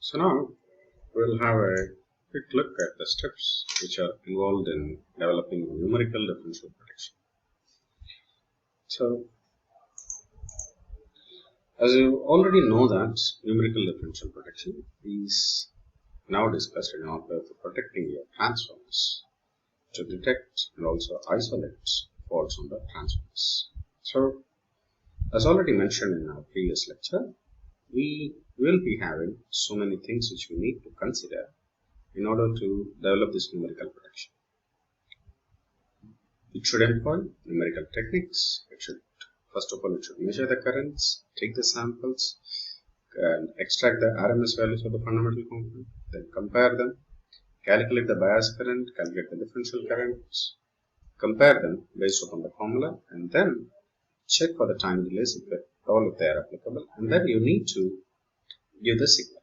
So now we'll have a quick look at the steps which are involved in developing numerical differential protection. So as you already know that numerical differential protection is now discussed in order for protecting your transformers to detect and also isolate faults on the transformers. So as already mentioned in our previous lecture, we will be having so many things which we need to consider in order to develop this numerical protection. It should employ numerical techniques. First of all, it should measure the currents, take the samples, and extract the RMS values of the fundamental component, then compare them, calculate the bias current, calculate the differential currents, compare them based upon the formula, and then check for the time delays if they are applicable, and then you need to give the signal.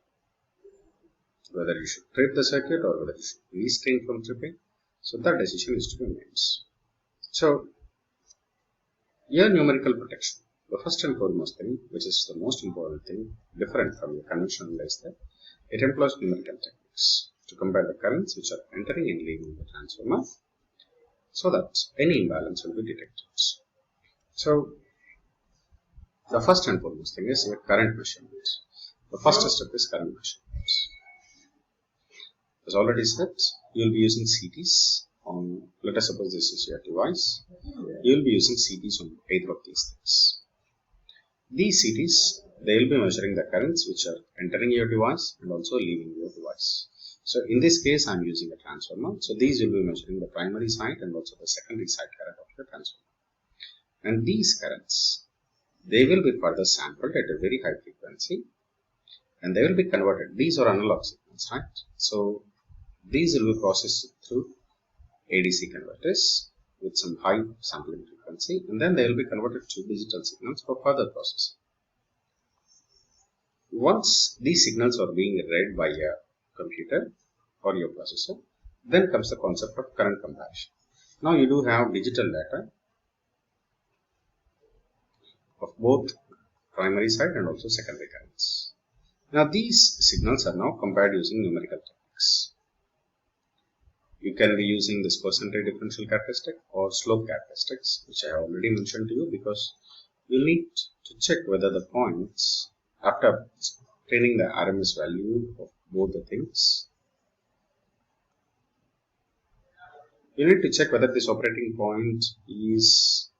Whether you should trip the circuit or whether you should restrain from tripping. So that decision is to be made. So your numerical protection, the first and foremost thing, which is the most important thing, different from your conventional is that it employs numerical techniques to compare the currents which are entering and leaving the transformer so that any imbalance will be detected. So the first and foremost thing is your current measurement. The first step is current measurement. As already said, you will be using CTs on, let us suppose this is your device, you will be using CTs on either of these things. These CTs, they will be measuring the currents which are entering your device and also leaving your device. So in this case, I am using a transformer. So these will be measuring the primary side and also the secondary side current of your transformer. And these currents, they will be further sampled at a very high frequency and they will be converted. These are analog signals, right? So these will be processed through ADC converters with some high sampling frequency, and then they will be converted to digital signals for further processing. Once these signals are being read by a computer or your processor, then comes the concept of current comparison. Now you do have digital data of both primary side and also secondary currents. Now these signals are now compared using numerical techniques. You can be using this percentage differential characteristic or slope characteristics, which I already mentioned to you, because you need to check whether the points, after obtaining the RMS value of both the things, you need to check whether this operating point is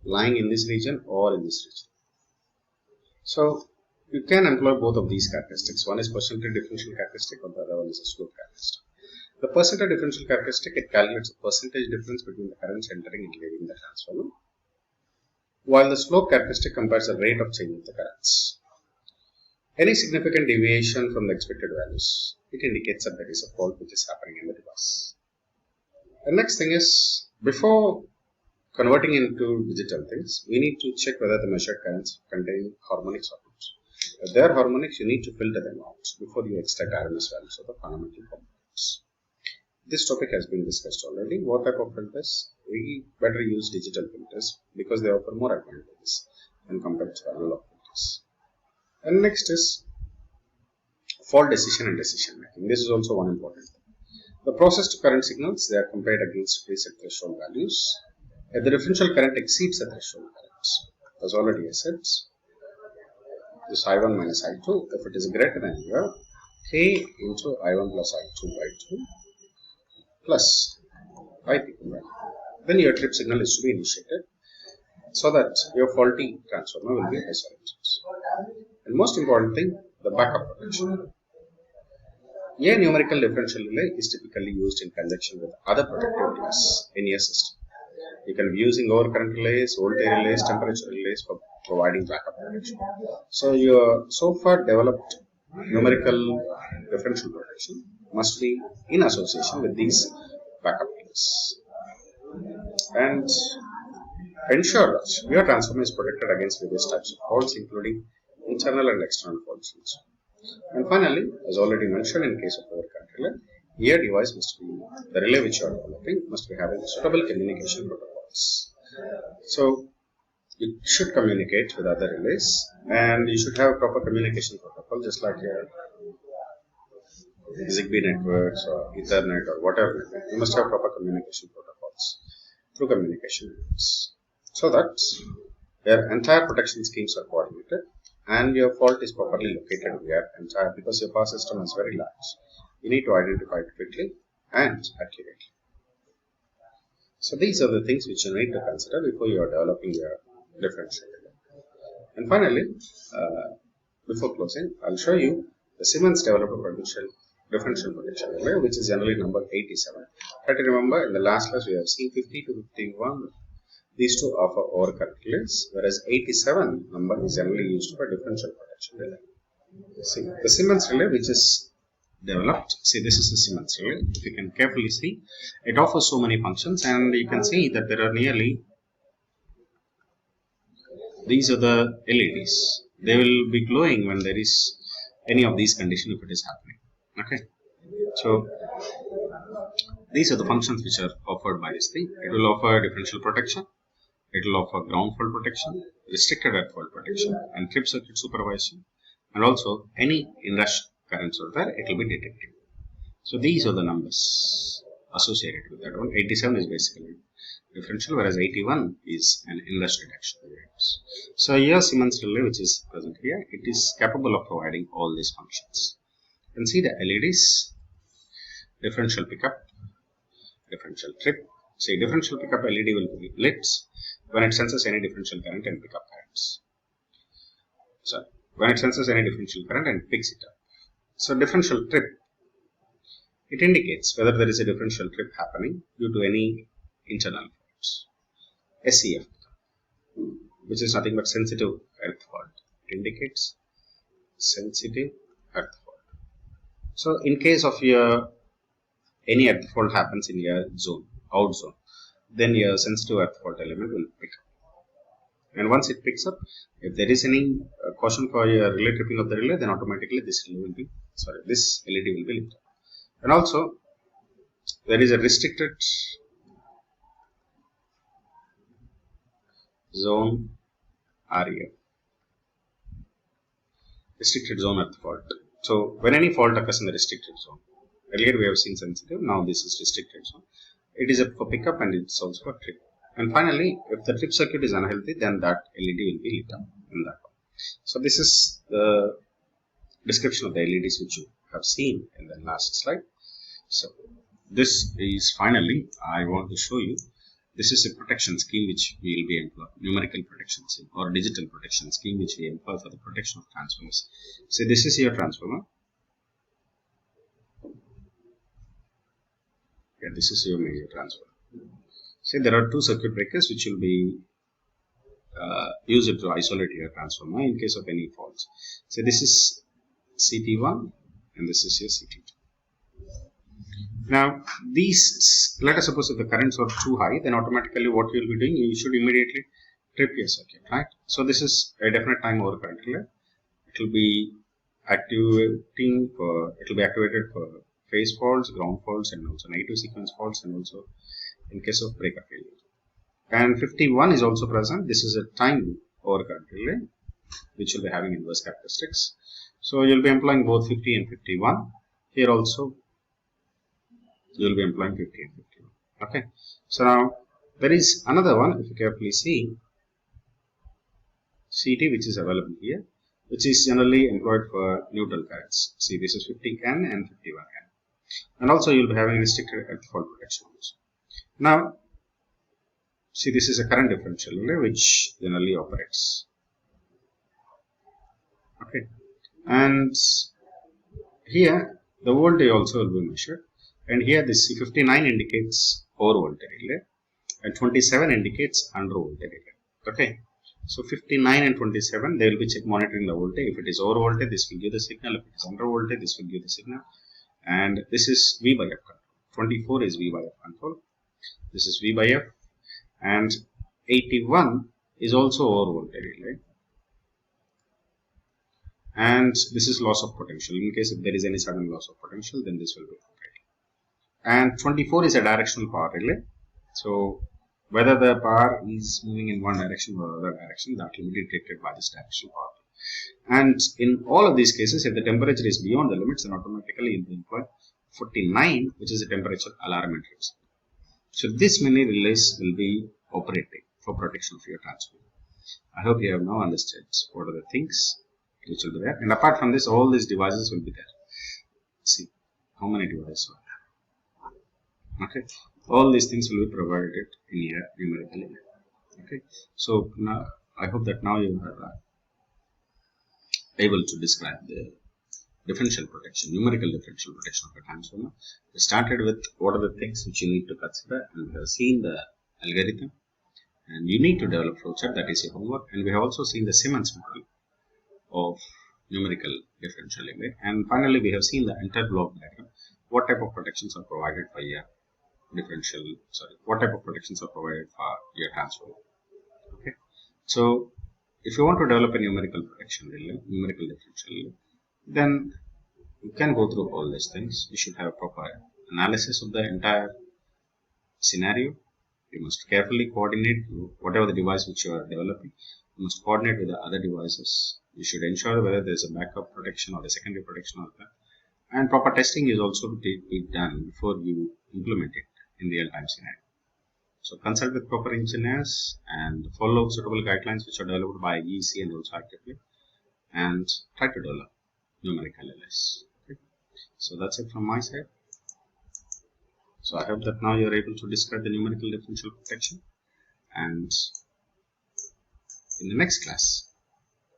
lying in this region or in this region. So you can employ both of these characteristics. One is percentage differential characteristic and the other one is a slope characteristic. The percentage differential characteristic, it calculates the percentage difference between the currents entering and leaving the transformer, while the slope characteristic compares the rate of change of the currents. Any significant deviation from the expected values, it indicates that there is a fault which is happening in the device. The next thing is, before converting into digital things, we need to check whether the measured currents contain harmonics or not. If they are harmonics, you need to filter them out before you extract RMS values of the fundamental components. This topic has been discussed already. What type of filters? We better use digital filters because they offer more advantages when compared to analog filters. And next is fault decision and decision making. This is also one important thing. The processed current signals, they are compared against preset threshold values. If the differential current exceeds the threshold currents, as already I said, this I1 minus I2, if it is greater than your K into I1 plus I2 by 2 plus I peak value, then your trip signal is to be initiated so that your faulty transformer will be isolated. And most important thing, the backup protection. A numerical differential relay is typically used in conjunction with other protective relays in your system. You can be using overcurrent relays, voltage relays, temperature relays for providing backup protection. So your so far developed numerical differential protection must be in association with these backup relays. And ensure that your transformer is protected against various types of faults, including internal and external faults also. And finally, as already mentioned, in case of overcurrent relay, your device must be, the relay which you are developing must be having suitable communication protocols. So it should communicate with other relays and you should have a proper communication protocol, just like your Zigbee networks or Ethernet or whatever, you must have proper communication protocols through communication units, so that your entire protection schemes are coordinated and your fault is properly located where entire, because your power system is very large. You need to identify it quickly and accurately. So these are the things which you need to consider before you are developing your differential relay. And finally, before closing, I'll show you the Siemens developed differential protection relay, which is generally number 87. Try to remember, in the last class we have seen 50 to 51. These two offer overcurrent relays, whereas 87 number is generally used for differential protection relay. See, the Siemens relay which is developed, see, this is the Siemens relay. If you can carefully see, it offers so many functions, and you can see that there are nearly, these are the LEDs. They will be glowing when there is any of these conditions if it is happening. Okay, so these are the functions which are offered by this thing. It will offer differential protection, it will offer ground fault protection, restricted earth fault protection, and trip circuit supervision, and also any inrush currents are there, it will be detected. So these are the numbers associated with that one. 87 is basically differential, whereas 81 is an inrush detection. So here Siemens relay, which is present here, it is capable of providing all these functions. You can see the LEDs, differential pickup, differential trip. See, differential pickup LED will be lit when it senses any differential current and pickup currents. So when it senses any differential current and picks it up. So differential trip, it indicates whether there is a differential trip happening due to any internal faults. SEF, which is nothing but sensitive earth fault. It indicates sensitive earth fault. So in case of your any earth fault happens in your zone, out zone, then your sensitive earth fault element will pick up. And once it picks up, if there is any caution for your relay tripping of the relay, then automatically this relay will be, this LED will be lit up. And also there is a restricted zone REF, restricted zone earth fault. So when any fault occurs in the restricted zone, earlier we have seen sensitive, now this is restricted zone. It is for pickup and it's also for trip. And finally, if the trip circuit is unhealthy, then that LED will be lit up in that one. So this is the description of the LEDs which you have seen in the last slide. So this is finally, I want to show you, this is a protection scheme which we will be employing, numerical protection scheme or digital protection scheme which we employ for the protection of transformers. So this is your transformer. Yeah, this is your major transformer. See, there are two circuit breakers which will be used to isolate your transformer in case of any faults. So this is CT1 and this is your CT2. Now these, let us suppose if the currents are too high, then automatically what you will be doing, you should immediately trip your circuit, right? So this is a definite time overcurrent relay. It will be activating for, it will be activated for phase faults, ground faults, and also negative sequence faults, and also in case of breaker failure. And 51 is also present. This is a time overcurrent relay which will be having inverse characteristics. So you will be employing both 50 and 51. Here also you will be employing 50 and 51. Okay. So now there is another one, if you carefully see, CT, which is available here, which is generally employed for neutral currents. See, this is 50 N and 51 N. And also you will be having restricted earth fault protection also. Now, see, this is a current differential relay which generally operates. Okay. And here the voltage also will be measured. And here this 59 indicates over voltage relay and 27 indicates under voltage relay. Okay. So 59 and 27, they will be monitoring the voltage. If it is over voltage, this will give the signal. If it is under voltage, this will give the signal. And this is V by F control. 24 is V by F control. This is V by F. And 81 is also over voltage relay. And this is loss of potential. In case if there is any sudden loss of potential, then this will be operating. And 24 is a directional power relay. So whether the power is moving in one direction or other direction, that will be detected by this directional power. And in all of these cases, if the temperature is beyond the limits, then automatically it will employ 49, which is a temperature alarm and trips. So this many relays will be operating for protection of your transformer. I hope you have now understood what are the things which will be there. And apart from this, all these devices will be there. See how many devices are there. Okay, all these things will be provided in here numerically. Okay, so now I hope that now you are able to describe the differential protection, numerical differential protection of a transformer. We started with what are the things which you need to consider, and we have seen the algorithm, and you need to develop flowchart, that is your homework. And we have also seen the Siemens model of numerical differential image, and finally we have seen the inter-block diagram, what type of protections are provided for your what type of protections are provided for your transformer. Okay, so if you want to develop a numerical protection relay, numerical differential relay, then you can go through all these things. You should have a proper analysis of the entire scenario. You must carefully coordinate whatever the device which you are developing. You must coordinate with the other devices. You should ensure whether there is a backup protection or a secondary protection or that. And proper testing is also to be done before you implement it in real-time scenario. So consult with proper engineers and follow suitable guidelines which are developed by EEC and also actively, and try to develop numerical LS. Okay. So that's it from my side. So I hope that now you are able to describe the numerical differential protection, and in the next class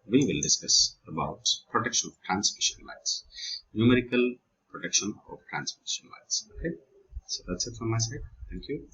we will discuss about protection of transmission lines, numerical protection of transmission lines. Okay, so that's it from my side. Thank you.